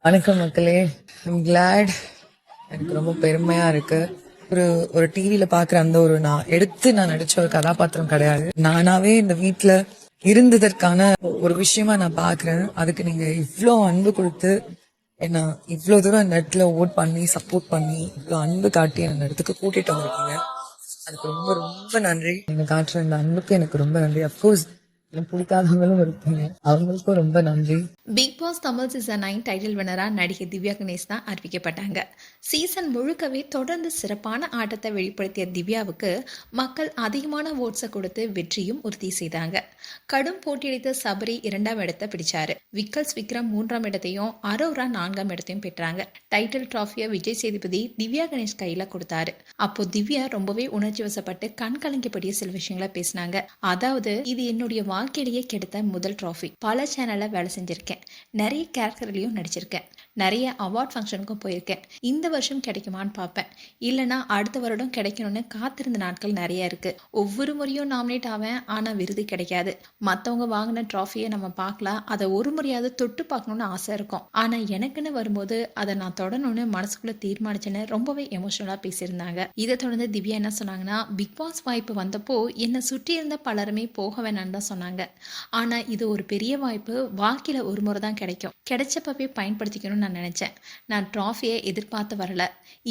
வணக்கம் மக்களே. I'm glad. எனக்கு ரொம்ப பெருமையா இருக்கு. ஒரு ஒரு டிவியில பாக்குற அந்த ஒரு நான் நடிச்ச ஒரு கதாபாத்திரம் கிடையாது. நானாவே இந்த வீட்டுல இருந்ததற்கான ஒரு விஷயமா நான் பாக்குறேன். அதுக்கு நீங்க இவ்ளோ அன்பு கொடுத்து என்ன இவ்ளோ தூரம் நெட்ல ஓட் பண்ணி சப்போர்ட் பண்ணி இவ்ளோ அன்பு காட்டி அந்த இடத்துக்கு கூட்டிட்டு வந்திருக்கீங்க. அதுக்கு ரொம்ப ரொம்ப நன்றி. நீங்க காட்டுற இந்த அன்புக்கு எனக்கு ரொம்ப நன்றி. அப்கோர்ஸ் எனக்கு பிடிக்காதவங்களும் இருப்பீங்க, அவங்களுக்கும் ரொம்ப நன்றி. Bigg Boss Tamil season 9 title வினரா நடிகை திவ்யா கணேஷ் தான் அறிவிக்கப்பட்டாங்க. சீசன் முழுக்கவே தொடர்ந்து சிறப்பான ஆட்டத்தை வெளிப்படுத்திய திவ்யாவுக்கு மக்கள் அதிகமான ஓட்ஸை கொடுத்து வெற்றியும் உறுதி செய்தாங்க. கடும் போட்டியளித்த சபரி 2ஆம் இடத்தை பிடிச்சாரு. விக்கல்ஸ் விக்ரம் 3ஆம் இடத்தையும் அரோரா 4ஆம் இடத்தையும் பெற்றாங்க. டைட்டில் டிராஃபியை விஜய் சேதுபதி திவ்யா கணேஷ் கையில கொடுத்தாரு. அப்போ திவ்யா ரொம்பவே உணர்ச்சி வசப்பட்டு கண் கலங்கிப்படிய சில விஷயங்களை பேசினாங்க. அதாவது, இது என்னுடைய வாழ்க்கையிலேயே கிடைத்த முதல் டிராஃபி. பல சேனல்ல வேலை செஞ்சிருக்கேன், நிறைய கேரக்டர்லையும் நடிச்சிருக்கேன், நிறைய அவார்ட் ஃபங்க்ஷனுக்கும் போயிருக்கேன். இந்த வருஷம் கிடைக்குமான்னு பார்ப்பேன், இல்லைனா அடுத்த வருடம் கிடைக்கணும்னு காத்திருந்த நாட்கள் நிறைய இருக்கு. ஒவ்வொரு முறையும் நாமினேட் ஆவேன், ஆனா விருது கிடைக்காது. மற்றவங்க வாங்கின டிராஃபியை நம்ம பார்க்கலாம், அதை ஒரு முறையாவது தொட்டு பார்க்கணும்னு ஆசை இருக்கும். ஆனா எனக்குன்னு வரும்போது அதை நான் தொடணும்னு மனசுக்குள்ள தீர்மானிச்சேன்னு ரொம்பவே எமோஷனலா பேசியிருந்தாங்க. இதை தொடர்ந்து திவ்யா என்ன சொன்னாங்கன்னா, பிக் பாஸ் வாய்ப்பு வந்தப்போ என்னை சுற்றி இருந்த பலருமே போக வேணான்னு தான் சொன்னாங்க. ஆனா இது ஒரு பெரிய வாய்ப்பு, வாழ்க்கையில ஒரு முறை தான் கிடைக்கும். கிடைச்சப்பவே பயன்படுத்திக்கணும்னு நான் நினைச்சேன். நான் டிராஃபியை எதிர்பார்த்து வரல.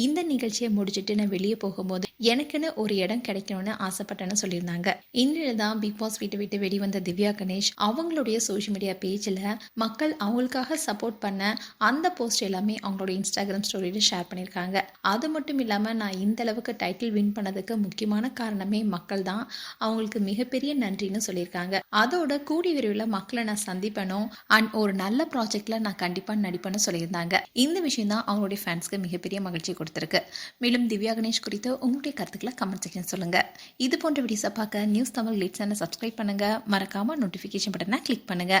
இந்த நிகழ்ச்சியை முடிச்சுட்டு நான் வெளியே போகும்போது எனக்குன்னு ஒரு இடம் கிடைக்கணும்னு ஆசைப்பட்டேன்னு சொல்லியிருந்தாங்க. இன்றில் தான் பிக் பாஸ் வீட்டை விட்டு வெளிவந்த திவ்யா கணேஷ் அவங்களுடைய சோஷியல் மீடியா பேஜில் மக்கள் அவங்களுக்காக சப்போர்ட் பண்ண அந்த போஸ்ட் எல்லாமே அவங்களோட இன்ஸ்டாகிராம் ஸ்டோரியில் ஷேர் பண்ணியிருக்காங்க. அது மட்டும் இல்லாமல், நான் இந்த அளவுக்கு டைட்டில் வின் பண்ணதுக்கு முக்கியமான காரணமே மக்கள் தான், அவங்களுக்கு மிகப்பெரிய நன்றின்னு சொல்லியிருக்காங்க. அதோட கூடிய விரைவில் மக்களை நான் சந்திப்பேனும் அண்ட் ஒரு நல்ல ப்ராஜெக்ட்ல நான் கண்டிப்பாக நடிப்பேன்னு சொல்லியிருந்தாங்க. இந்த விஷயம் தான் அவங்களுடைய ஃபேன்ஸ்க்கு மிகப்பெரிய மகிழ்ச்சி கொடுத்துருக்கு. மேலும் திவ்யா கணேஷ் குறித்து உங்களுடைய கருத்துக்களை கமெண்ட் செக்ஷன் சொல்லுங்க. இது போன்ற வீடியோஸை பார்க்க நியூஸ் தமிழ் லேட் சேனலை சப்ஸ்கிரைப் பண்ணுங்க. மறக்காம நோட்டிஃபிகேஷன் பட்டனை கிளிக் பண்ணுங்க.